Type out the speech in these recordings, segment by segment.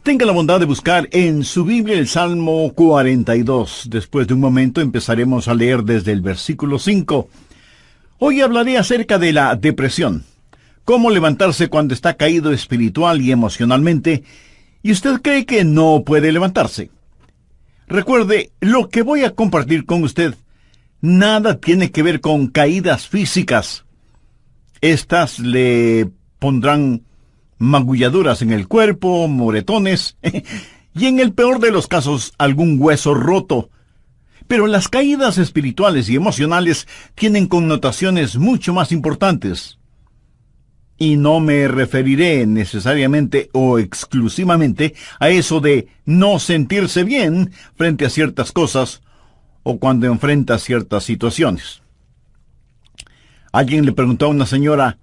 Tenga la bondad de buscar en su Biblia el Salmo 42. Después de un momento empezaremos a leer desde el versículo 5. Hoy hablaré acerca de la depresión. Cómo levantarse cuando está caído espiritual y emocionalmente, y usted cree que no puede levantarse. Recuerde, lo que voy a compartir con usted nada tiene que ver con caídas físicas. Estas le pondrán magulladuras en el cuerpo, moretones, y en el peor de los casos, algún hueso roto. Pero las caídas espirituales y emocionales tienen connotaciones mucho más importantes. Y no me referiré necesariamente o exclusivamente a eso de no sentirse bien frente a ciertas cosas o cuando enfrenta ciertas situaciones. Alguien le preguntó a una señora: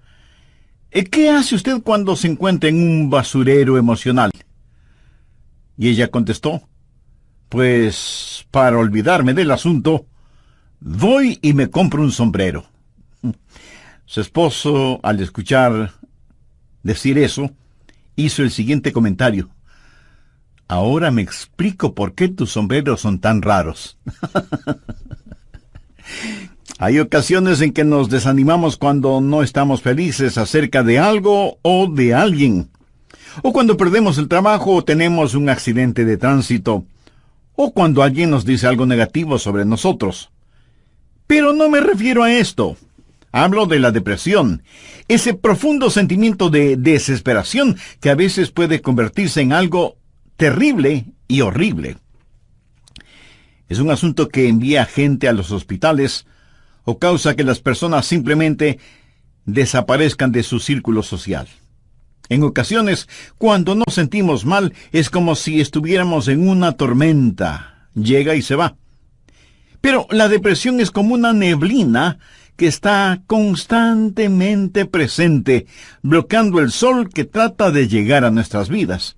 ¿qué hace usted cuando se encuentra en un basurero emocional? Y ella contestó: pues, para olvidarme del asunto, voy y me compro un sombrero. Su esposo, al escuchar decir eso, hizo el siguiente comentario: ahora me explico por qué tus sombreros son tan raros. Hay ocasiones en que nos desanimamos cuando no estamos felices acerca de algo o de alguien, o cuando perdemos el trabajo o tenemos un accidente de tránsito, o cuando alguien nos dice algo negativo sobre nosotros. Pero no me refiero a esto. Hablo de la depresión, ese profundo sentimiento de desesperación que a veces puede convertirse en algo terrible y horrible. Es un asunto que envía gente a los hospitales o causa que las personas simplemente desaparezcan de su círculo social. En ocasiones, cuando nos sentimos mal, es como si estuviéramos en una tormenta. Llega y se va. Pero la depresión es como una neblina que está constantemente presente, bloqueando el sol que trata de llegar a nuestras vidas.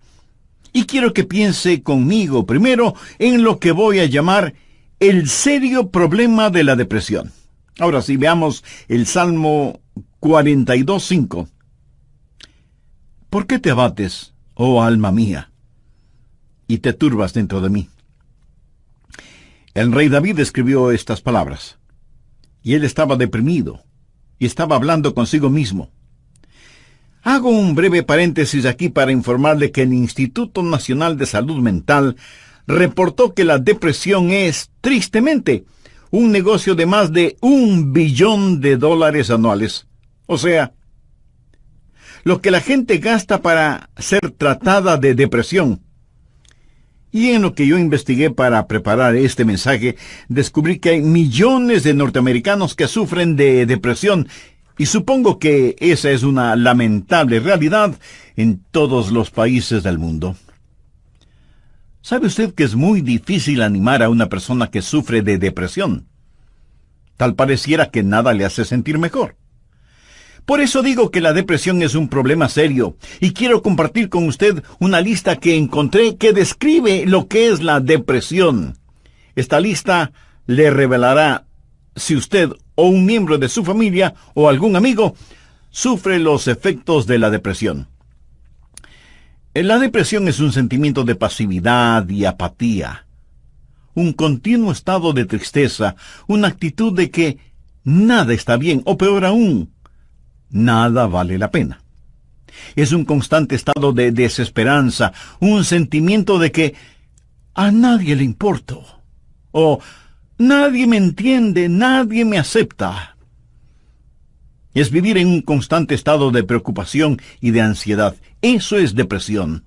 Y quiero que piense conmigo primero en lo que voy a llamar el serio problema de la depresión. Ahora sí, veamos el Salmo 42:5. ¿Por qué te abates, oh alma mía, y te turbas dentro de mí? El rey David escribió estas palabras, y él estaba deprimido, y estaba hablando consigo mismo. Hago un breve paréntesis aquí para informarle que el Instituto Nacional de Salud Mental reportó que la depresión es, tristemente, un negocio de más de $1 billón anuales. O sea, lo que la gente gasta para ser tratada de depresión. Y en lo que yo investigué para preparar este mensaje, descubrí que hay millones de norteamericanos que sufren de depresión, y supongo que esa es una lamentable realidad en todos los países del mundo. ¿Sabe usted que es muy difícil animar a una persona que sufre de depresión? Tal pareciera que nada le hace sentir mejor. Por eso digo que la depresión es un problema serio, y quiero compartir con usted una lista que encontré que describe lo que es la depresión. Esta lista le revelará si usted o un miembro de su familia o algún amigo sufre los efectos de la depresión. La depresión es un sentimiento de pasividad y apatía, un continuo estado de tristeza, una actitud de que nada está bien, o peor aún, nada vale la pena. Es un constante estado de desesperanza, un sentimiento de que a nadie le importo, o nadie me entiende, nadie me acepta. Es vivir en un constante estado de preocupación y de ansiedad. Eso es depresión.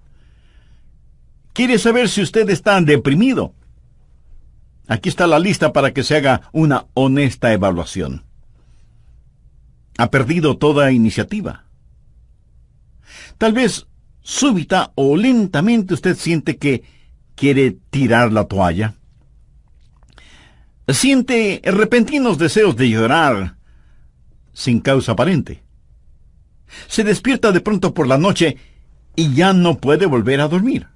¿Quiere saber si usted está deprimido? Aquí está la lista para que se haga una honesta evaluación. ¿Ha perdido toda iniciativa? Tal vez súbita o lentamente usted siente que quiere tirar la toalla. Siente repentinos deseos de llorar sin causa aparente. Se despierta de pronto por la noche y ya no puede volver a dormir.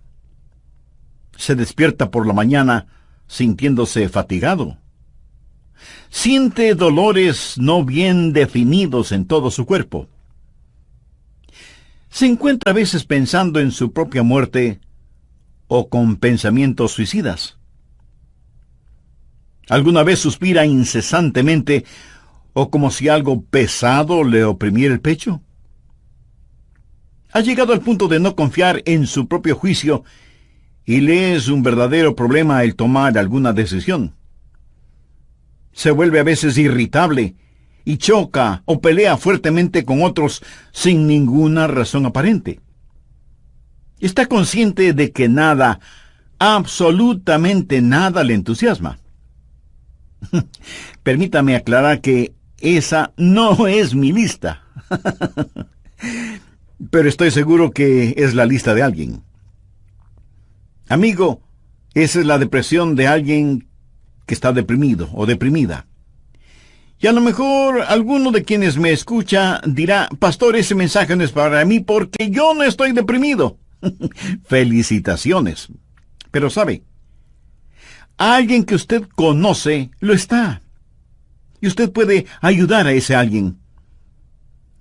Se despierta por la mañana sintiéndose fatigado. Siente dolores no bien definidos en todo su cuerpo. Se encuentra a veces pensando en su propia muerte o con pensamientos suicidas? ¿Alguna vez suspira incesantemente o como si algo pesado le oprimiera el pecho? ¿Ha llegado al punto de no confiar en su propio juicio y le es un verdadero problema el tomar alguna decisión? Se vuelve a veces irritable y choca o pelea fuertemente con otros sin ninguna razón aparente. Está consciente de que nada, absolutamente nada le entusiasma. Permítame aclarar que esa no es mi lista. Pero estoy seguro que es la lista de alguien. Amigo, esa es la depresión de alguien que está deprimido o deprimida. Y a lo mejor alguno de quienes me escucha dirá, pastor, ese mensaje no es para mí porque yo no estoy deprimido. Felicitaciones. Pero sabe, alguien que usted conoce lo está. Y usted puede ayudar a ese alguien.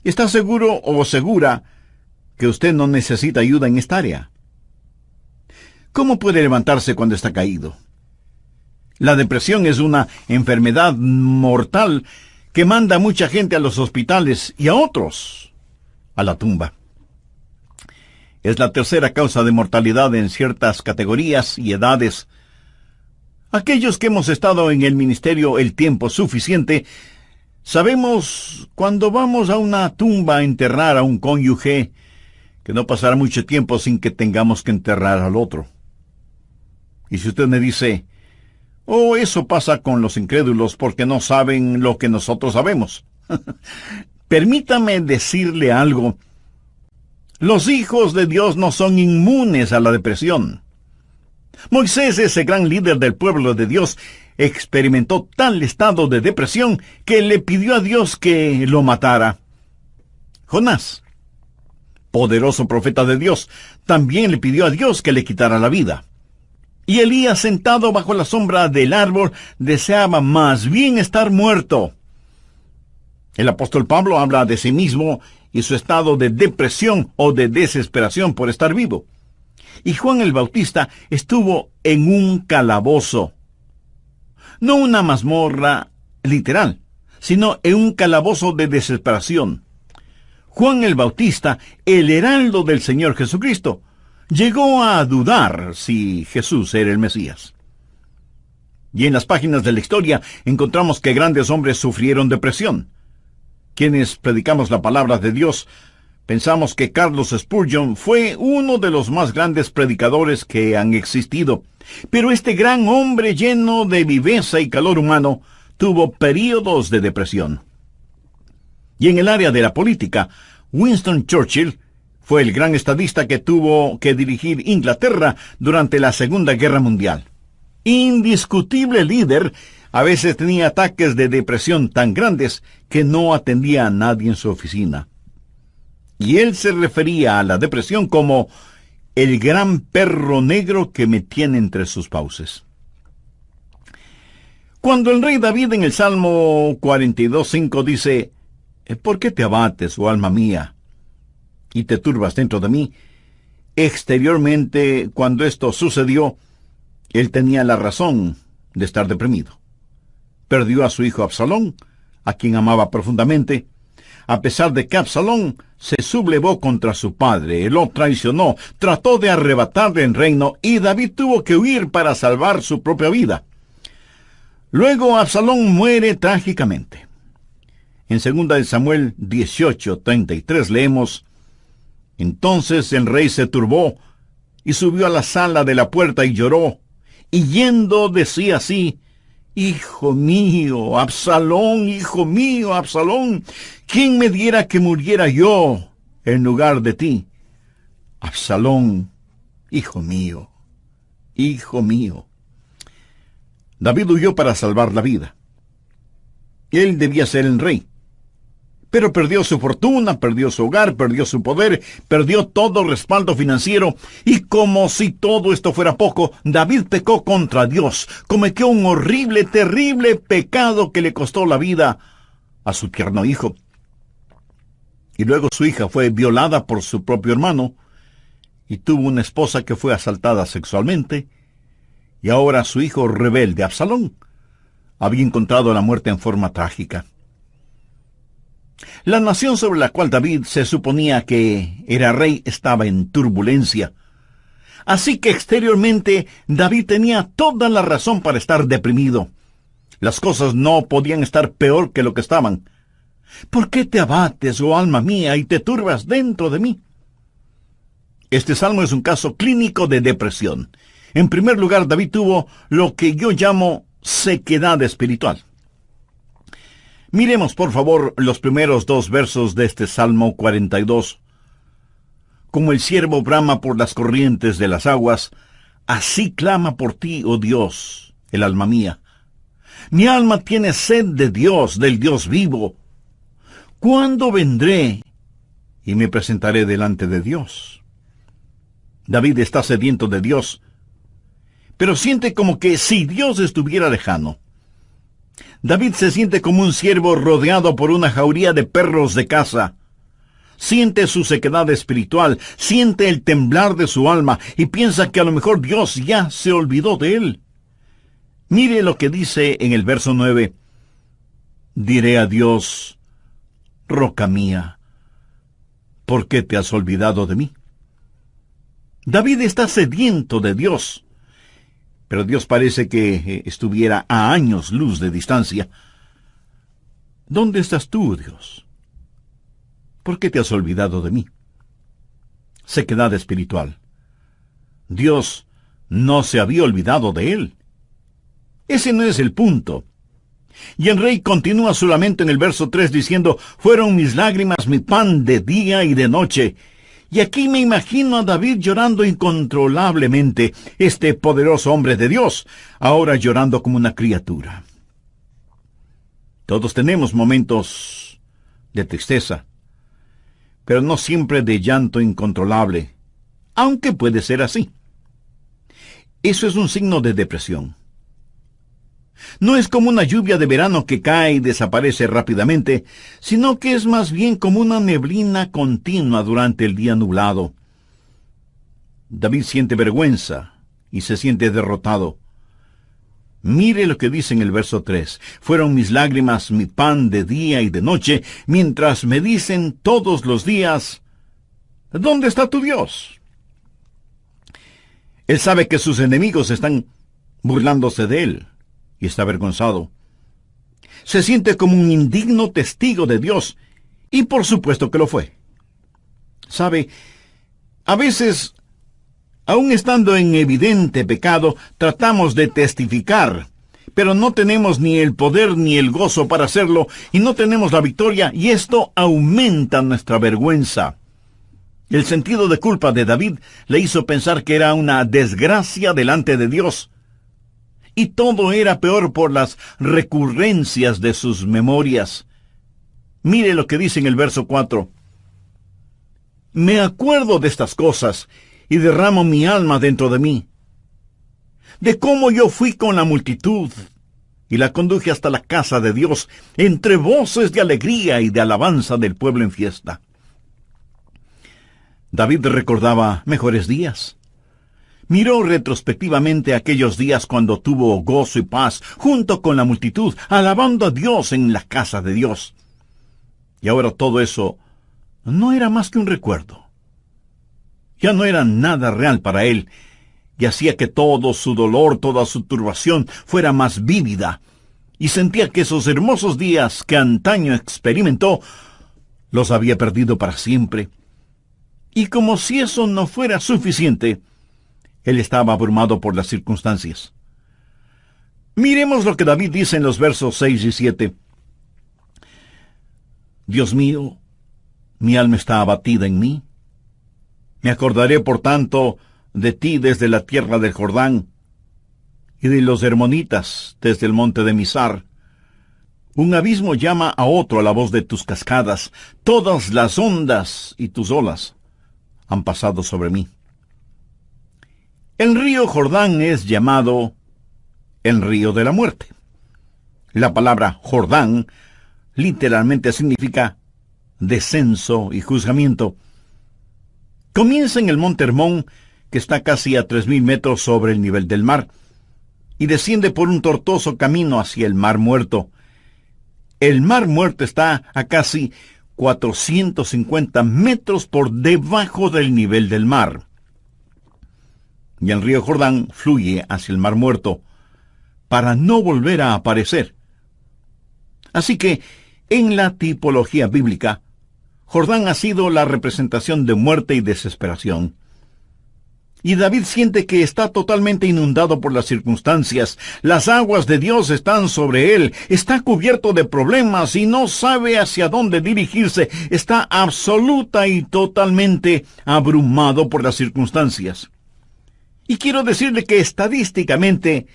¿Está seguro o segura que usted no necesita ayuda en esta área? ¿Cómo puede levantarse cuando está caído? La depresión es una enfermedad mortal que manda a mucha gente a los hospitales y a otros a la tumba. Es la tercera causa de mortalidad en ciertas categorías y edades. Aquellos que hemos estado en el ministerio el tiempo suficiente, sabemos cuando vamos a una tumba a enterrar a un cónyuge, que no pasará mucho tiempo sin que tengamos que enterrar al otro. Y si usted me dice, oh, eso pasa con los incrédulos porque no saben lo que nosotros sabemos. Permítame decirle algo. Los hijos de Dios no son inmunes a la depresión. Moisés, ese gran líder del pueblo de Dios, experimentó tal estado de depresión que le pidió a Dios que lo matara. Jonás, poderoso profeta de Dios, también le pidió a Dios que le quitara la vida. Y Elías, sentado bajo la sombra del árbol, deseaba más bien estar muerto. El apóstol Pablo habla de sí mismo y su estado de depresión o de desesperación por estar vivo. Y Juan el Bautista estuvo en un calabozo. No una mazmorra literal, sino en un calabozo de desesperación. Juan el Bautista, el heraldo del Señor Jesucristo, llegó a dudar si Jesús era el Mesías. Y en las páginas de la historia encontramos que grandes hombres sufrieron depresión. Quienes predicamos la palabra de Dios, pensamos que Carlos Spurgeon fue uno de los más grandes predicadores que han existido. Pero este gran hombre lleno de viveza y calor humano tuvo períodos de depresión. Y en el área de la política, Winston Churchill fue el gran estadista que tuvo que dirigir Inglaterra durante la Segunda Guerra Mundial. Indiscutible líder, a veces tenía ataques de depresión tan grandes que no atendía a nadie en su oficina. Y él se refería a la depresión como el gran perro negro que me tiene entre sus fauces. Cuando el rey David en el Salmo 42:5 dice, ¿por qué te abates, oh alma mía, y te turbas dentro de mí? Exteriormente, cuando esto sucedió, él tenía la razón de estar deprimido. Perdió a su hijo Absalón, a quien amaba profundamente, a pesar de que Absalón se sublevó contra su padre, lo traicionó, trató de arrebatarle el reino, y David tuvo que huir para salvar su propia vida. Luego Absalón muere trágicamente. En 2 Samuel 18:33 leemos, entonces el rey se turbó, y subió a la sala de la puerta y lloró, y yendo decía así, hijo mío, Absalón, ¿quién me diera que muriera yo en lugar de ti? Absalón, hijo mío, hijo mío. David huyó para salvar la vida. Él debía ser el rey. Pero perdió su fortuna, perdió su hogar, perdió su poder, perdió todo respaldo financiero, y como si todo esto fuera poco, David pecó contra Dios, cometió un horrible, terrible pecado que le costó la vida a su tierno hijo. Y luego su hija fue violada por su propio hermano, y tuvo una esposa que fue asaltada sexualmente, y ahora su hijo rebelde, Absalón, había encontrado la muerte en forma trágica. La nación sobre la cual David se suponía que era rey estaba en turbulencia. Así que exteriormente David tenía toda la razón para estar deprimido. Las cosas no podían estar peor que lo que estaban. ¿Por qué te abates, oh alma mía, y te turbas dentro de mí? Este salmo es un caso clínico de depresión. En primer lugar, David tuvo lo que yo llamo sequedad espiritual. Miremos, por favor, los primeros 2 versos de este Salmo 42. Como el ciervo brama por las corrientes de las aguas, así clama por ti, oh Dios, el alma mía. Mi alma tiene sed de Dios, del Dios vivo. ¿Cuándo vendré y me presentaré delante de Dios? David está sediento de Dios, pero siente como que si Dios estuviera lejano. David se siente como un ciervo rodeado por una jauría de perros de caza. Siente su sequedad espiritual, siente el temblar de su alma y piensa que a lo mejor Dios ya se olvidó de él. Mire lo que dice en el verso 9. Diré a Dios, roca mía, ¿por qué te has olvidado de mí? David está sediento de Dios, pero Dios parece que estuviera a años luz de distancia. ¿Dónde estás tú, Dios? ¿Por qué te has olvidado de mí? Sequedad espiritual. Dios no se había olvidado de él. Ese no es el punto. Y el rey continúa su lamento en el verso 3 diciendo, fueron mis lágrimas mi pan de día y de noche. Y aquí me imagino a David llorando incontrolablemente, este poderoso hombre de Dios, ahora llorando como una criatura. Todos tenemos momentos de tristeza, pero no siempre de llanto incontrolable, aunque puede ser así. Eso es un signo de depresión. No es como una lluvia de verano que cae y desaparece rápidamente, sino que es más bien como una neblina continua durante el día nublado. David siente vergüenza y se siente derrotado. Mire lo que dice en el verso 3. Fueron mis lágrimas mi pan de día y de noche, mientras me dicen todos los días, ¿dónde está tu Dios? Él sabe que sus enemigos están burlándose de él. Y está avergonzado. Se siente como un indigno testigo de Dios, y por supuesto que lo fue. ¿Sabe? A veces, aun estando en evidente pecado, tratamos de testificar, pero no tenemos ni el poder ni el gozo para hacerlo, y no tenemos la victoria, y esto aumenta nuestra vergüenza. El sentido de culpa de David le hizo pensar que era una desgracia delante de Dios, y todo era peor por las recurrencias de sus memorias. Mire lo que dice en el verso 4. Me acuerdo de estas cosas, y derramo mi alma dentro de mí, de cómo yo fui con la multitud, y la conduje hasta la casa de Dios, entre voces de alegría y de alabanza del pueblo en fiesta. David recordaba mejores días. Miró retrospectivamente aquellos días cuando tuvo gozo y paz junto con la multitud, alabando a Dios en la casa de Dios. Y ahora todo eso no era más que un recuerdo. Ya no era nada real para él, y hacía que todo su dolor, toda su turbación fuera más vívida, y sentía que esos hermosos días que antaño experimentó, los había perdido para siempre. Y como si eso no fuera suficiente, él estaba abrumado por las circunstancias. Miremos lo que David dice en los versos 6 y 7. Dios mío, mi alma está abatida en mí. Me acordaré, por tanto, de ti desde la tierra del Jordán, y de los hermonitas desde el monte de Mizar. Un abismo llama a otro a la voz de tus cascadas. Todas las ondas y tus olas han pasado sobre mí. El río Jordán es llamado el río de la muerte. La palabra Jordán literalmente significa descenso y juzgamiento. Comienza en el monte Hermón, que está casi a 3.000 metros sobre el nivel del mar, y desciende por un tortuoso camino hacia el Mar Muerto. El Mar Muerto está a casi 450 metros por debajo del nivel del mar. Y el río Jordán fluye hacia el Mar Muerto para no volver a aparecer. Así que, en la tipología bíblica, Jordán ha sido la representación de muerte y desesperación. Y David siente que está totalmente inundado por las circunstancias. Las aguas de Dios están sobre él. Está cubierto de problemas y no sabe hacia dónde dirigirse. Está absoluta y totalmente abrumado por las circunstancias. Y quiero decirle que estadísticamente,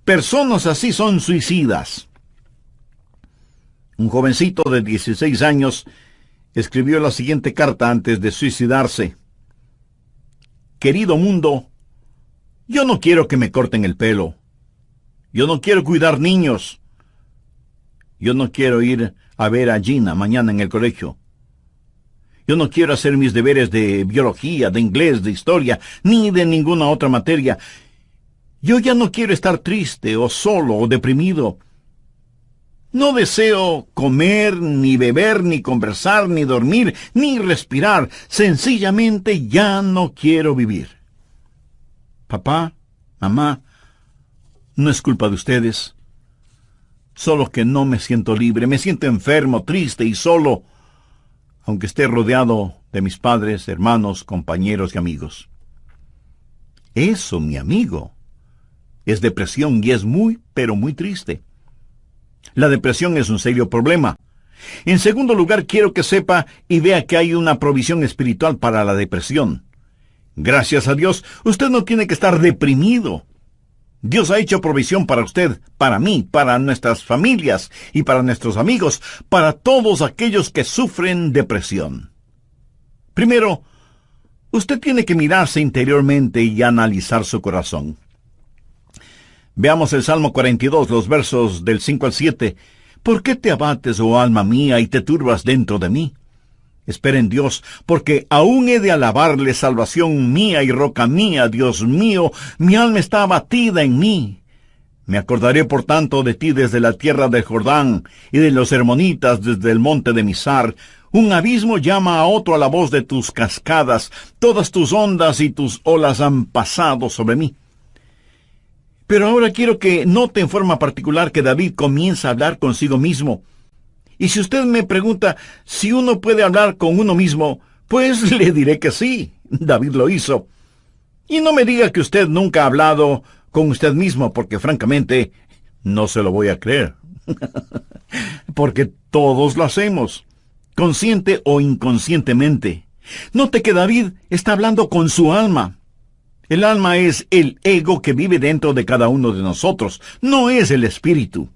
personas así son suicidas. Un jovencito de 16 años escribió la siguiente carta antes de suicidarse. Querido mundo, yo no quiero que me corten el pelo. Yo no quiero cuidar niños. Yo no quiero ir a ver a Gina mañana en el colegio. Yo no quiero hacer mis deberes de biología, de inglés, de historia, ni de ninguna otra materia. Yo ya no quiero estar triste o solo o deprimido. No deseo comer, ni beber, ni conversar, ni dormir, ni respirar. Sencillamente ya no quiero vivir. Papá, mamá, no es culpa de ustedes. Solo que no me siento libre, me siento enfermo, triste y solo, aunque esté rodeado de mis padres, hermanos, compañeros y amigos. Eso, mi amigo, es depresión y es muy, pero muy triste. La depresión es un serio problema. En segundo lugar, quiero que sepa y vea que hay una provisión espiritual para la depresión. Gracias a Dios, usted no tiene que estar deprimido. Dios ha hecho provisión para usted, para mí, para nuestras familias y para nuestros amigos, para todos aquellos que sufren depresión. Primero, usted tiene que mirarse interiormente y analizar su corazón. Veamos el Salmo 42, los versos del 5 al 7. ¿Por qué te abates, oh alma mía, y te turbas dentro de mí? Espera en Dios, porque aún he de alabarle, salvación mía y roca mía, Dios mío, mi alma está abatida en mí. Me acordaré por tanto de ti desde la tierra del Jordán, y de los hermonitas desde el monte de Mizar. Un abismo llama a otro a la voz de tus cascadas, todas tus ondas y tus olas han pasado sobre mí. Pero ahora quiero que note en forma particular que David comienza a hablar consigo mismo. Y si usted me pregunta si uno puede hablar con uno mismo, pues le diré que sí, David lo hizo. Y no me diga que usted nunca ha hablado con usted mismo, porque francamente no se lo voy a creer. Porque todos lo hacemos, consciente o inconscientemente. Note que David está hablando con su alma. El alma es el ego que vive dentro de cada uno de nosotros, no es el espíritu.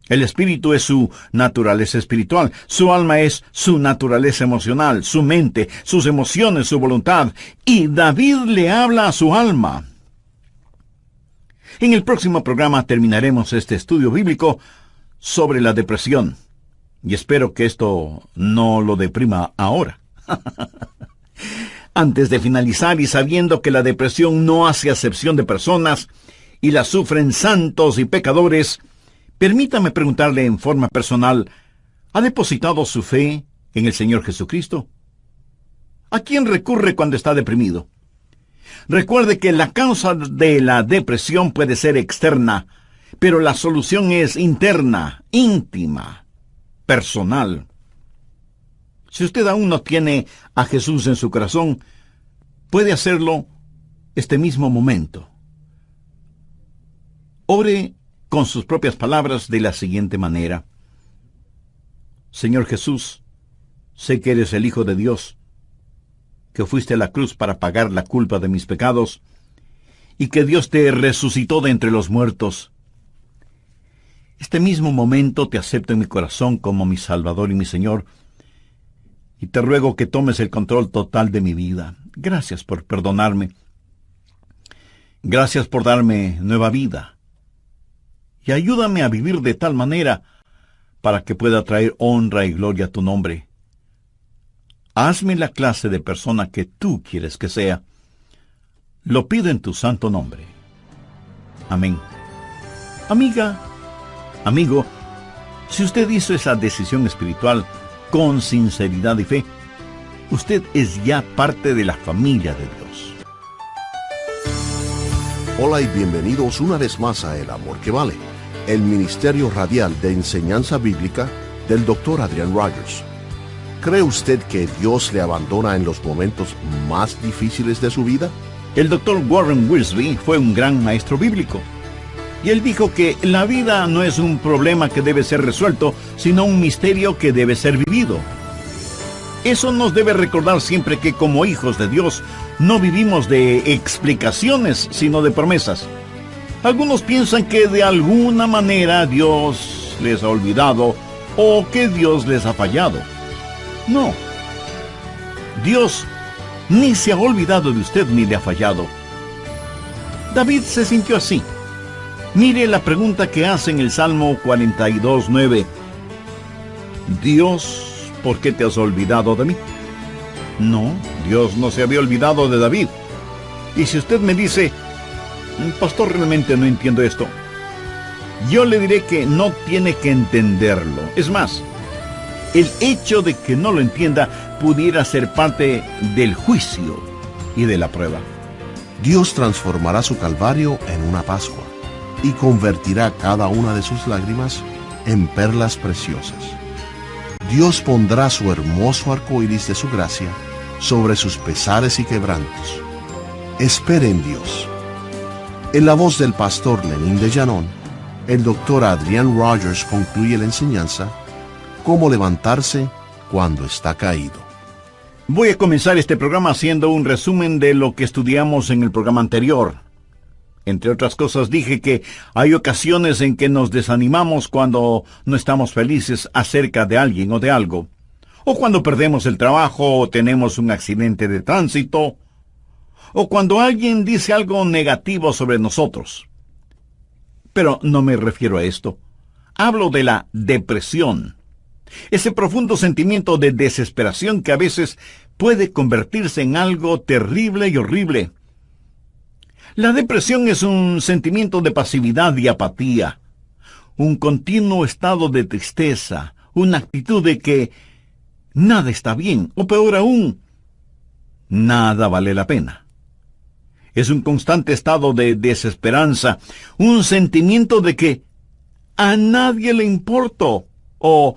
El espíritu es su naturaleza espiritual, su alma es su naturaleza emocional, su mente, sus emociones, su voluntad, y David le habla a su alma. En el próximo programa terminaremos este estudio bíblico sobre la depresión, y espero que esto no lo deprima ahora. Antes de finalizar y sabiendo que la depresión no hace acepción de personas y la sufren santos y pecadores, permítame preguntarle en forma personal, ¿ha depositado su fe en el Señor Jesucristo? ¿A quién recurre cuando está deprimido? Recuerde que la causa de la depresión puede ser externa, pero la solución es interna, íntima, personal. Si usted aún no tiene a Jesús en su corazón, puede hacerlo este mismo momento. Ore con sus propias palabras de la siguiente manera. Señor Jesús, sé que eres el Hijo de Dios, que fuiste a la cruz para pagar la culpa de mis pecados, y que Dios te resucitó de entre los muertos. Este mismo momento te acepto en mi corazón como mi Salvador y mi Señor, y te ruego que tomes el control total de mi vida. Gracias por perdonarme. Gracias por darme nueva vida. Y ayúdame a vivir de tal manera para que pueda traer honra y gloria a tu nombre. Hazme la clase de persona que tú quieres que sea. Lo pido en tu santo nombre. Amén. Amiga, amigo, si usted hizo esa decisión espiritual con sinceridad y fe, usted es ya parte de la familia de Dios. Hola y bienvenidos una vez más a El Amor que Vale, el ministerio radial de enseñanza bíblica del Dr. Adrian Rogers. ¿Cree usted que Dios le abandona en los momentos más difíciles de su vida? El Dr. Warren Wiersbe fue un gran maestro bíblico. Y él dijo que la vida no es un problema que debe ser resuelto, sino un misterio que debe ser vivido. Eso nos debe recordar siempre que como hijos de Dios no vivimos de explicaciones, sino de promesas. Algunos piensan que de alguna manera Dios les ha olvidado o que Dios les ha fallado. No. Dios ni se ha olvidado de usted ni le ha fallado. David se sintió así. Mire la pregunta que hace en el Salmo 42:9. Dios, ¿por qué te has olvidado de mí? No, Dios no se había olvidado de David. Y si usted me dice, pastor, realmente no entiendo esto, yo le diré que no tiene que entenderlo. Es más, el hecho de que no lo entienda pudiera ser parte del juicio y de la prueba. Dios transformará su calvario en una Pascua y convertirá cada una de sus lágrimas en perlas preciosas. Dios pondrá su hermoso arco iris de su gracia sobre sus pesares y quebrantos. Espere en Dios. En la voz del pastor Lenín de Llanón, el Dr. Adrian Rogers concluye la enseñanza: cómo levantarse cuando está caído. Voy a comenzar este programa haciendo un resumen de lo que estudiamos en el programa anterior. Entre otras cosas, dije que hay ocasiones en que nos desanimamos cuando no estamos felices acerca de alguien o de algo, o cuando perdemos el trabajo o tenemos un accidente de tránsito, o cuando alguien dice algo negativo sobre nosotros. Pero no me refiero a esto. Hablo de la depresión. Ese profundo sentimiento de desesperación que a veces puede convertirse en algo terrible y horrible. La depresión es un sentimiento de pasividad y apatía, un continuo estado de tristeza, una actitud de que nada está bien, o peor aún, nada vale la pena. Es un constante estado de desesperanza, un sentimiento de que a nadie le importo, o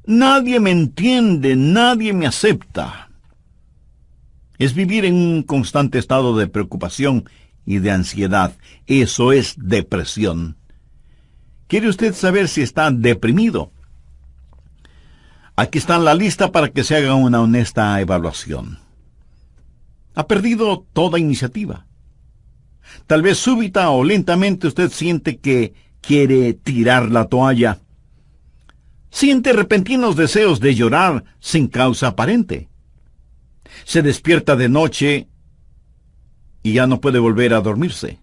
nadie me entiende, nadie me acepta. Es vivir en un constante estado de preocupación y de ansiedad. Eso es depresión. ¿Quiere usted saber si está deprimido? Aquí está la lista para que se haga una honesta evaluación. Ha perdido toda iniciativa. Tal vez súbita o lentamente usted siente que quiere tirar la toalla. Siente repentinos deseos de llorar sin causa aparente. Se despierta de noche y ya no puede volver a dormirse.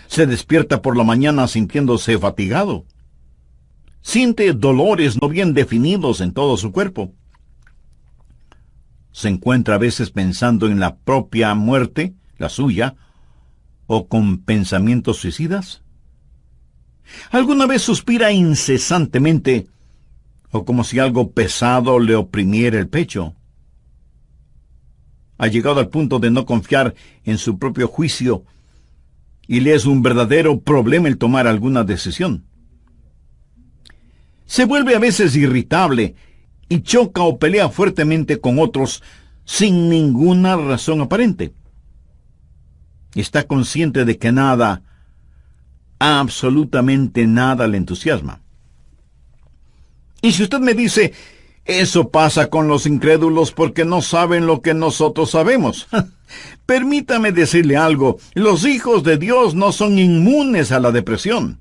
Se despierta por la mañana sintiéndose fatigado. Siente dolores no bien definidos en todo su cuerpo. Se encuentra a veces pensando en la propia muerte, la suya, o con pensamientos suicidas. ¿Alguna vez suspira incesantemente o como si algo pesado le oprimiera el pecho? Ha llegado al punto de no confiar en su propio juicio y le es un verdadero problema el tomar alguna decisión. Se vuelve a veces irritable y choca o pelea fuertemente con otros sin ninguna razón aparente. Está consciente de que nada, absolutamente nada le entusiasma. Y si usted me dice, eso pasa con los incrédulos porque no saben lo que nosotros sabemos. Permítame decirle algo, los hijos de Dios no son inmunes a la depresión.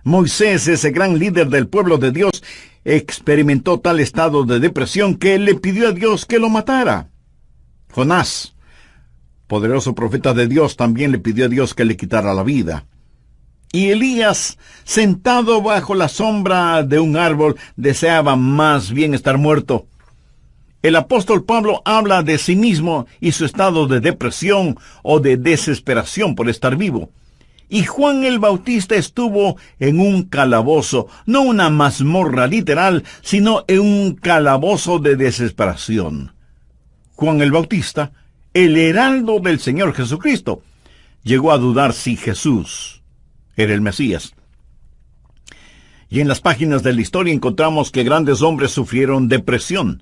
Moisés, ese gran líder del pueblo de Dios, experimentó tal estado de depresión que le pidió a Dios que lo matara. Jonás, poderoso profeta de Dios, también le pidió a Dios que le quitara la vida. Y Elías, sentado bajo la sombra de un árbol, deseaba más bien estar muerto. El apóstol Pablo habla de sí mismo y su estado de depresión o de desesperación por estar vivo. Y Juan el Bautista estuvo en un calabozo, no una mazmorra literal, sino en un calabozo de desesperación. Juan el Bautista, el heraldo del Señor Jesucristo, llegó a dudar si Jesús era el Mesías. Y en las páginas de la historia encontramos que grandes hombres sufrieron depresión.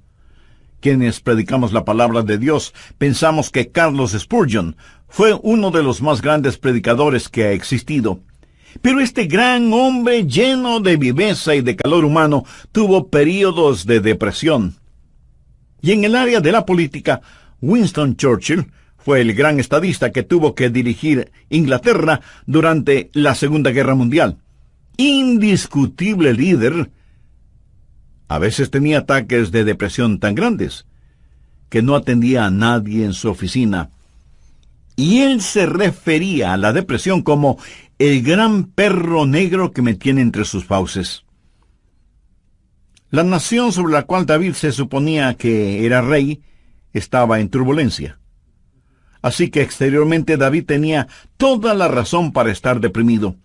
Quienes predicamos la palabra de Dios pensamos que Carlos Spurgeon fue uno de los más grandes predicadores que ha existido. Pero este gran hombre lleno de viveza y de calor humano tuvo períodos de depresión. Y en el área de la política, Winston Churchill fue el gran estadista que tuvo que dirigir Inglaterra durante la Segunda Guerra Mundial. Indiscutible líder. A veces tenía ataques de depresión tan grandes que no atendía a nadie en su oficina. Y él se refería a la depresión como el gran perro negro que me tiene entre sus fauces. La nación sobre la cual David se suponía que era rey estaba en turbulencia. Así que exteriormente David tenía toda la razón para estar deprimido.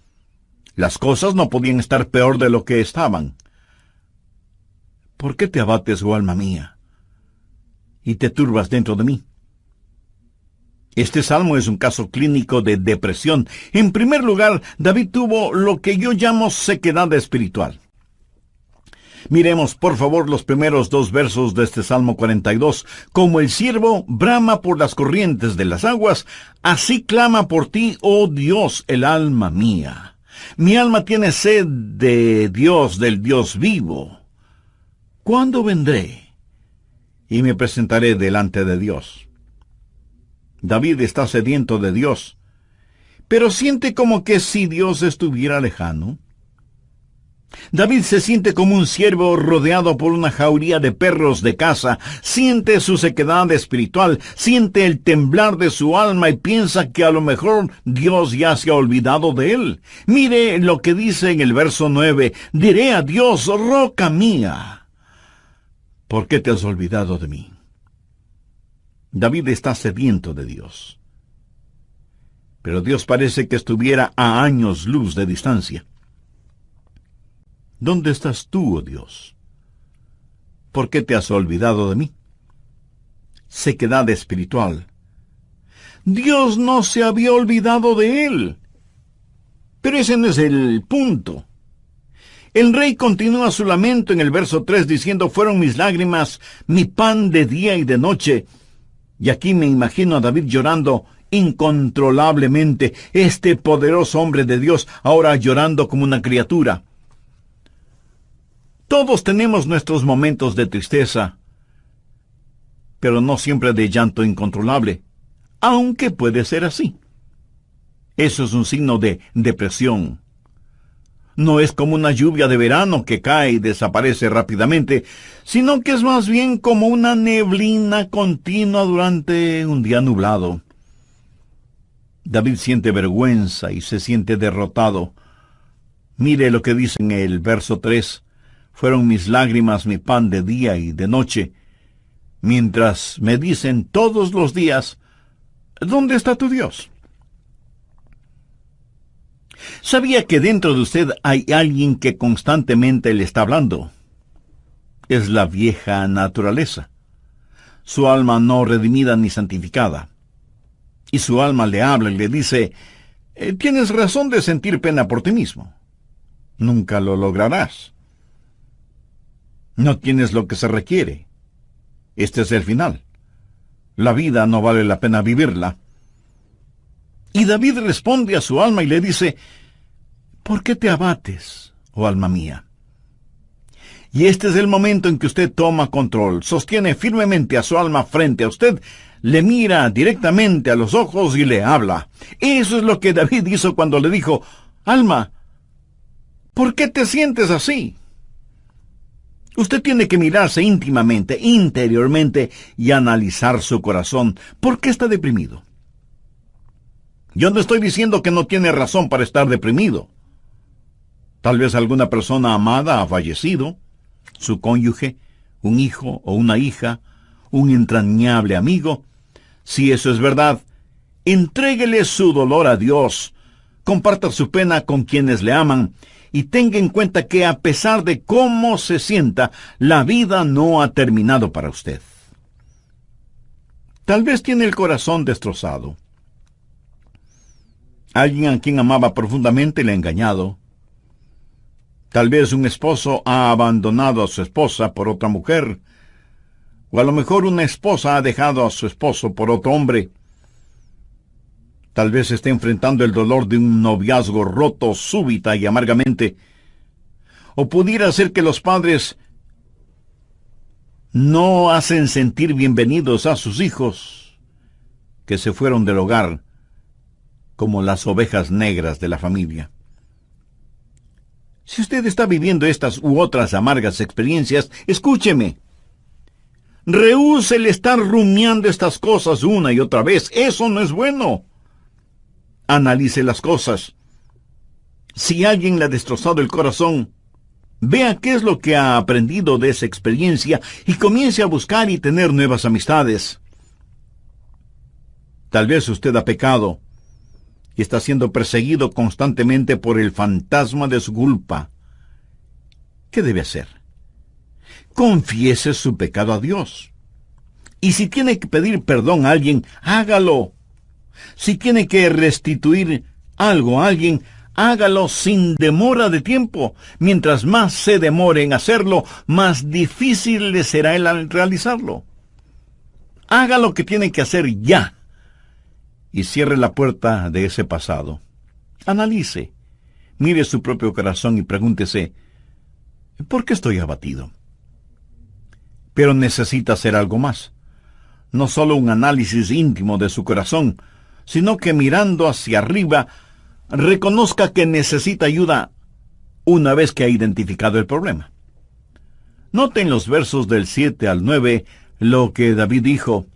Las cosas no podían estar peor de lo que estaban. ¿Por qué te abates, oh alma mía, y te turbas dentro de mí? Este salmo es un caso clínico de depresión. En primer lugar, David tuvo lo que yo llamo sequedad espiritual. Miremos, por favor, los primeros 2 versos de este Salmo 42. Como el ciervo brama por las corrientes de las aguas, así clama por ti, oh Dios, el alma mía. Mi alma tiene sed de Dios, del Dios vivo. ¿Cuándo vendré y me presentaré delante de Dios? David está sediento de Dios, pero siente como que si Dios estuviera lejano. David se siente como un ciervo rodeado por una jauría de perros de caza, siente su sequedad espiritual, siente el temblar de su alma y piensa que a lo mejor Dios ya se ha olvidado de él. Mire lo que dice en el verso 9, diré a Dios, roca mía, ¿por qué te has olvidado de mí? David está sediento de Dios. Pero Dios parece que estuviera a años luz de distancia. ¿Dónde estás tú, oh Dios? ¿Por qué te has olvidado de mí? Sequedad espiritual. Dios no se había olvidado de él. Pero ese no es el punto. El rey continúa su lamento en el verso 3 diciendo, fueron mis lágrimas, mi pan de día y de noche. Y aquí me imagino a David llorando incontrolablemente, este poderoso hombre de Dios ahora llorando como una criatura. Todos tenemos nuestros momentos de tristeza, pero no siempre de llanto incontrolable, aunque puede ser así. Eso es un signo de depresión. No es como una lluvia de verano que cae y desaparece rápidamente, sino que es más bien como una neblina continua durante un día nublado. David siente vergüenza y se siente derrotado. Mire lo que dice en el verso 3. Fueron mis lágrimas mi pan de día y de noche, mientras me dicen todos los días, ¿dónde está tu Dios? ¿Sabía que dentro de usted hay alguien que constantemente le está hablando? Es la vieja naturaleza, su alma no redimida ni santificada. Y su alma le habla y le dice, tienes razón de sentir pena por ti mismo. Nunca lo lograrás. No tienes lo que se requiere. Este es el final. La vida no vale la pena vivirla. Y David responde a su alma y le dice, ¿por qué te abates, oh alma mía? Y este es el momento en que usted toma control, sostiene firmemente a su alma frente a usted, le mira directamente a los ojos y le habla. Eso es lo que David hizo cuando le dijo, alma, ¿por qué te sientes así? Usted tiene que mirarse íntimamente, interiormente, y analizar su corazón. ¿Por qué está deprimido? Yo no estoy diciendo que no tiene razón para estar deprimido. Tal vez alguna persona amada ha fallecido, su cónyuge, un hijo o una hija, un entrañable amigo, si eso es verdad, entréguele su dolor a Dios, comparta su pena con quienes le aman, y tenga en cuenta que a pesar de cómo se sienta, la vida no ha terminado para usted. Tal vez tiene el corazón destrozado. Alguien a quien amaba profundamente le ha engañado. Tal vez un esposo ha abandonado a su esposa por otra mujer, o a lo mejor una esposa ha dejado a su esposo por otro hombre. Tal vez esté enfrentando el dolor de un noviazgo roto súbita y amargamente. O pudiera ser que los padres no hacen sentir bienvenidos a sus hijos, que se fueron del hogar como las ovejas negras de la familia. Si usted está viviendo estas u otras amargas experiencias, escúcheme. Rehúse el estar rumiando estas cosas una y otra vez. Eso no es bueno. Analice las cosas. Si alguien le ha destrozado el corazón, vea qué es lo que ha aprendido de esa experiencia y comience a buscar y tener nuevas amistades. Tal vez usted ha pecado y está siendo perseguido constantemente por el fantasma de su culpa. ¿Qué debe hacer? Confiese su pecado a Dios. Y si tiene que pedir perdón a alguien, hágalo. Si tiene que restituir algo a alguien, hágalo sin demora de tiempo. Mientras más se demore en hacerlo, más difícil le será el realizarlo. Haga lo que tiene que hacer ya. Y cierre la puerta de ese pasado. Analice, mire su propio corazón y pregúntese, ¿por qué estoy abatido? Pero necesita hacer algo más. No solo un análisis íntimo de su corazón, sino que mirando hacia arriba, reconozca que necesita ayuda una vez que ha identificado el problema. Noten los versos del 7 al 9 lo que David dijo.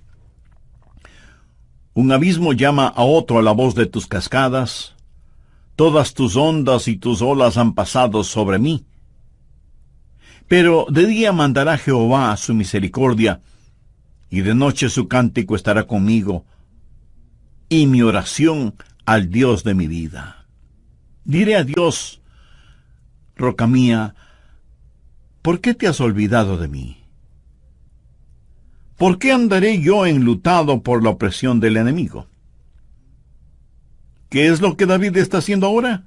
Un abismo llama a otro a la voz de tus cascadas. Todas tus ondas y tus olas han pasado sobre mí. Pero de día mandará Jehová su misericordia, y de noche su cántico estará conmigo, y mi oración al Dios de mi vida. Diré a Dios, roca mía, ¿por qué te has olvidado de mí? ¿Por qué andaré yo enlutado por la opresión del enemigo? ¿Qué es lo que David está haciendo ahora?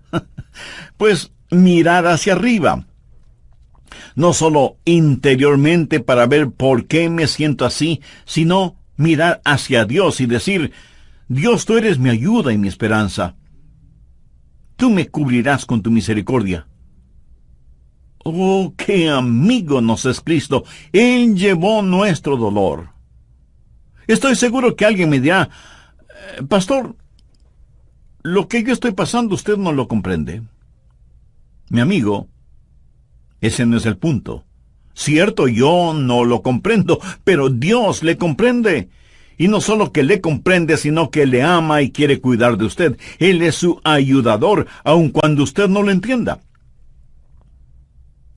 Pues mirar hacia arriba. No solo interiormente para ver por qué me siento así, sino mirar hacia Dios y decir, Dios, tú eres mi ayuda y mi esperanza. Tú me cubrirás con tu misericordia. Oh, qué amigo nos es Cristo. Él llevó nuestro dolor. Estoy seguro que alguien me dirá, pastor, lo que yo estoy pasando usted no lo comprende. Mi amigo, ese no es el punto. Cierto, yo no lo comprendo, pero Dios le comprende. Y no solo que le comprende, sino que le ama y quiere cuidar de usted. Él es su ayudador, aun cuando usted no lo entienda.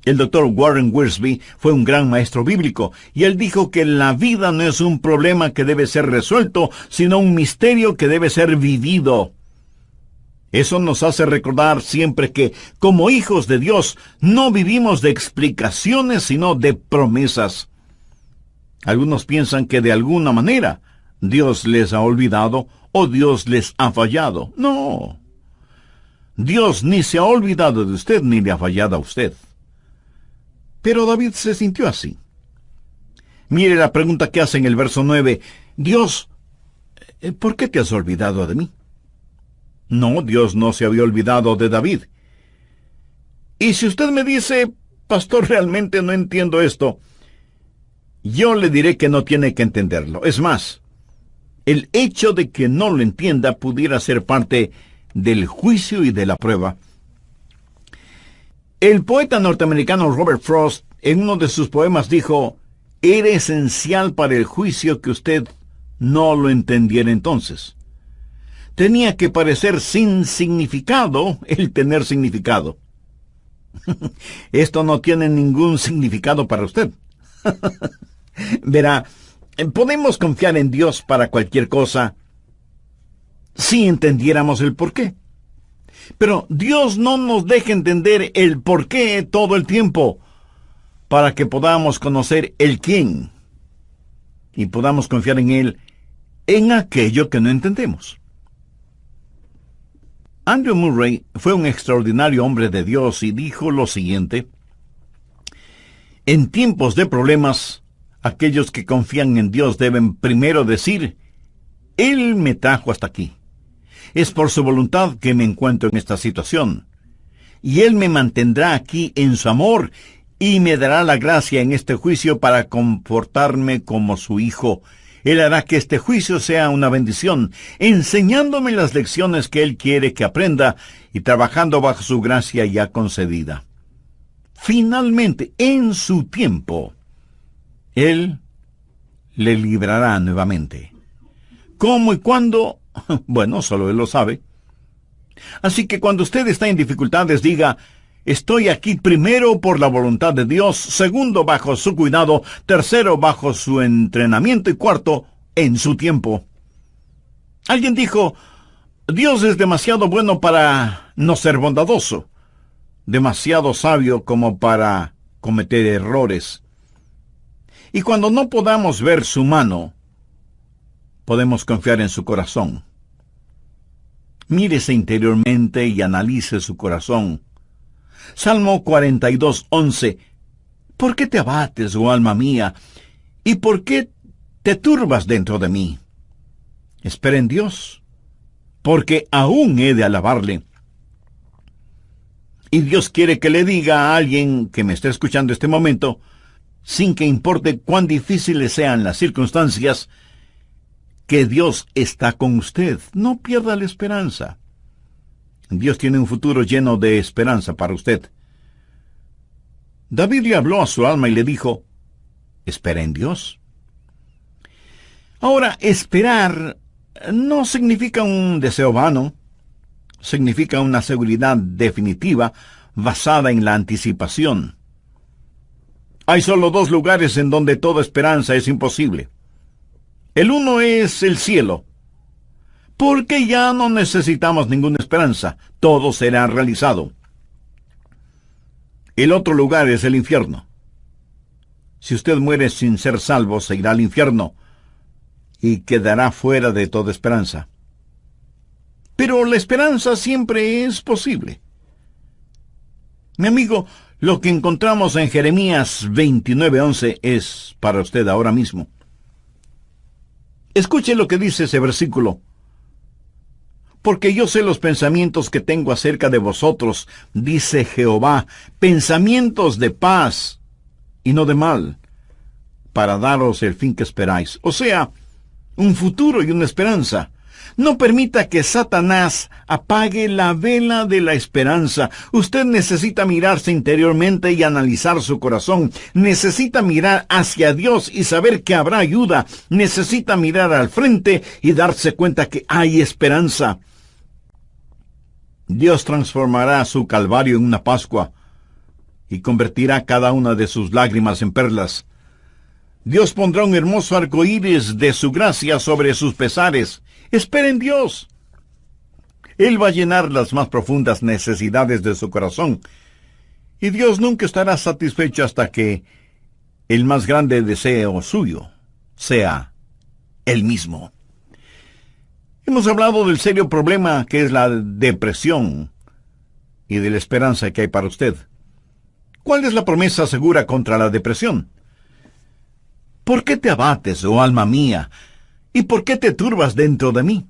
El doctor Warren Wiersbe fue un gran maestro bíblico, y él dijo que la vida no es un problema que debe ser resuelto, sino un misterio que debe ser vivido. Eso nos hace recordar siempre que, como hijos de Dios, no vivimos de explicaciones, sino de promesas. Algunos piensan que de alguna manera Dios les ha olvidado o Dios les ha fallado. No. Dios ni se ha olvidado de usted ni le ha fallado a usted. Pero David se sintió así. Mire la pregunta que hace en el verso 9. Dios, ¿por qué te has olvidado de mí? No, Dios no se había olvidado de David. Y si usted me dice, pastor, realmente no entiendo esto, yo le diré que no tiene que entenderlo. Es más, el hecho de que no lo entienda pudiera ser parte del juicio y de la prueba. El poeta norteamericano Robert Frost, en uno de sus poemas, dijo, era esencial para el juicio que usted no lo entendiera entonces. Tenía que parecer sin significado el tener significado. Esto no tiene ningún significado para usted. Verá, Podemos confiar en Dios para cualquier cosa si entendiéramos el porqué. Pero Dios no nos deja entender el porqué todo el tiempo para que podamos conocer el quién y podamos confiar en Él en aquello que no entendemos. Andrew Murray fue un extraordinario hombre de Dios y dijo lo siguiente: en tiempos de problemas, aquellos que confían en Dios deben primero decir: Él me trajo hasta aquí. Es por su voluntad que me encuentro en esta situación. Y Él me mantendrá aquí en su amor y me dará la gracia en este juicio para comportarme como su hijo. Él hará que este juicio sea una bendición, enseñándome las lecciones que Él quiere que aprenda y trabajando bajo su gracia ya concedida. Finalmente, en su tiempo, Él le librará nuevamente. ¿Cómo y cuándo? Bueno, solo Él lo sabe. Así que cuando usted está en dificultades, diga: estoy aquí primero por la voluntad de Dios, segundo bajo su cuidado, tercero bajo su entrenamiento y cuarto en su tiempo. Alguien dijo: Dios es demasiado bueno para no ser bondadoso, demasiado sabio como para cometer errores. Y cuando no podamos ver su mano, podemos confiar en su corazón. Mírese interiormente y analice su corazón. Salmo 42:11. ¿Por qué te abates, oh alma mía? ¿Y por qué te turbas dentro de mí? Espera en Dios, porque aún he de alabarle. Y Dios quiere que le diga a alguien que me esté escuchando este momento, sin que importe cuán difíciles sean las circunstancias, que Dios está con usted. No pierda la esperanza. Dios tiene un futuro lleno de esperanza para usted. David le habló a su alma y le dijo: espera en Dios. Ahora, esperar no significa un deseo vano, significa una seguridad definitiva basada en la anticipación. Hay solo dos lugares en donde toda esperanza es imposible. El uno es el cielo, porque ya no necesitamos ninguna esperanza, todo será realizado. El otro lugar es el infierno. Si usted muere sin ser salvo, se irá al infierno y quedará fuera de toda esperanza. Pero la esperanza siempre es posible. Mi amigo, lo que encontramos en Jeremías 29:11 es para usted ahora mismo. Escuche lo que dice ese versículo. Porque yo sé los pensamientos que tengo acerca de vosotros, dice Jehová, pensamientos de paz y no de mal, para daros el fin que esperáis. O sea, un futuro y una esperanza. No permita que Satanás apague la vela de la esperanza. Usted necesita mirarse interiormente y analizar su corazón. Necesita mirar hacia Dios y saber que habrá ayuda. Necesita mirar al frente y darse cuenta que hay esperanza. Dios transformará su calvario en una Pascua y convertirá cada una de sus lágrimas en perlas. Dios pondrá un hermoso arco iris de su gracia sobre sus pesares. Espera en Dios. Él va a llenar las más profundas necesidades de su corazón. Y Dios nunca estará satisfecho hasta que el más grande deseo suyo sea Él mismo. Hemos hablado del serio problema que es la depresión y de la esperanza que hay para usted. ¿Cuál es la promesa segura contra la depresión? ¿Por qué te abates, oh alma mía? ¿Y por qué te turbas dentro de mí?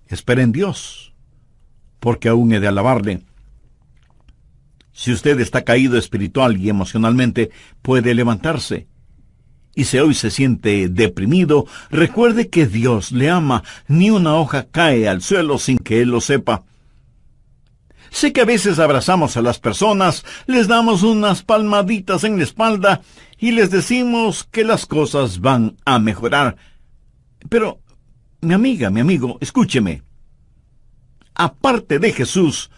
Espera en Dios, porque aún he de alabarle. Si usted está caído espiritual y emocionalmente, puede levantarse. Y si hoy se siente deprimido, recuerde que Dios le ama. Ni una hoja cae al suelo sin que Él lo sepa. Sé que a veces abrazamos a las personas, les damos unas palmaditas en la espalda y les decimos que las cosas van a mejorar. Pero, mi amiga, mi amigo, escúcheme. Aparte de Jesús,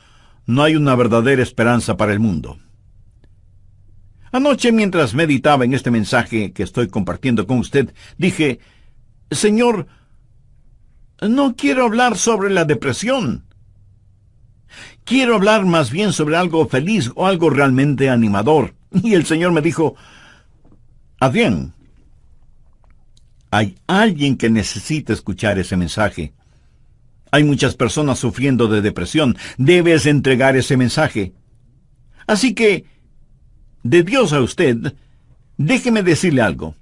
no hay una verdadera esperanza para el mundo. Anoche, mientras meditaba en este mensaje que estoy compartiendo con usted, dije, Señor, no quiero hablar sobre la depresión. Quiero hablar más bien sobre algo feliz o algo realmente animador. Y el Señor me dijo, Adrián, hay alguien que necesita escuchar ese mensaje. Hay muchas personas sufriendo de depresión. Debes entregar ese mensaje. Así que, de Dios a usted, déjeme decirle algo.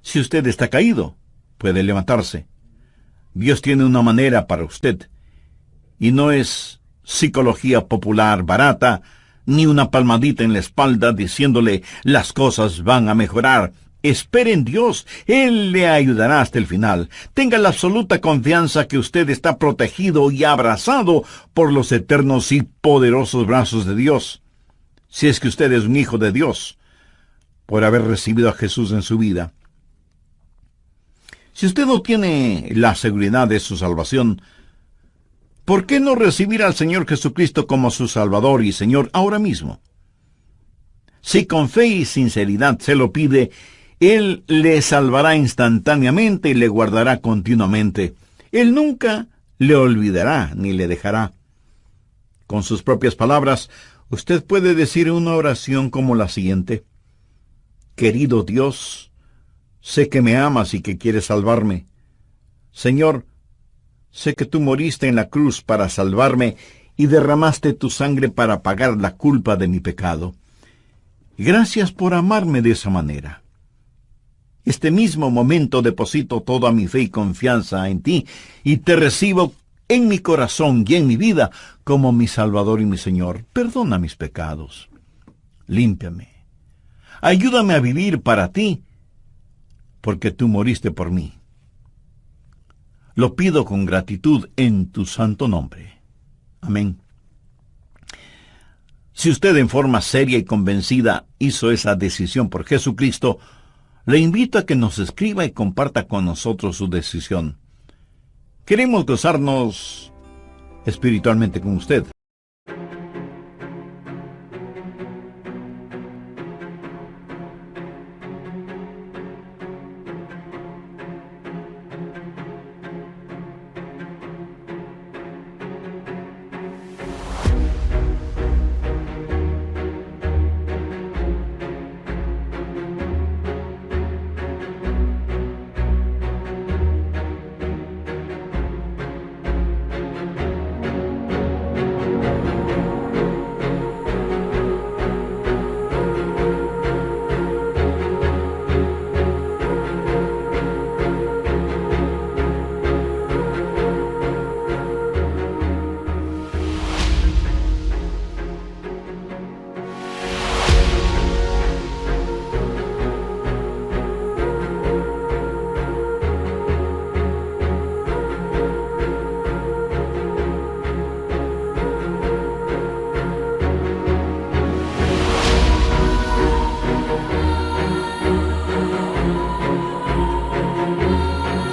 Si usted está caído, puede levantarse. Dios tiene una manera para usted. Y no es psicología popular barata, ni una palmadita en la espalda diciéndole las cosas van a mejorar. Espere en Dios, Él le ayudará hasta el final. Tenga la absoluta confianza que usted está protegido y abrazado por los eternos y poderosos brazos de Dios. Si es que usted es un hijo de Dios, por haber recibido a Jesús en su vida. Si usted no tiene la seguridad de su salvación, ¿por qué no recibir al Señor Jesucristo como su Salvador y Señor ahora mismo? Si con fe y sinceridad se lo pide, Él le salvará instantáneamente y le guardará continuamente. Él nunca le olvidará ni le dejará. Con sus propias palabras, usted puede decir una oración como la siguiente. Querido Dios, sé que me amas y que quieres salvarme. Señor, sé que tú moriste en la cruz para salvarme y derramaste tu sangre para pagar la culpa de mi pecado. Gracias por amarme de esa manera. Este mismo momento deposito toda mi fe y confianza en ti y te recibo en mi corazón y en mi vida como mi Salvador y mi Señor. Perdona mis pecados. Límpiame. Ayúdame a vivir para ti, porque tú moriste por mí. Lo pido con gratitud en tu santo nombre. Amén. Si usted en forma seria y convencida hizo esa decisión por Jesucristo, le invito a que nos escriba y comparta con nosotros su decisión. Queremos gozarnos espiritualmente con usted.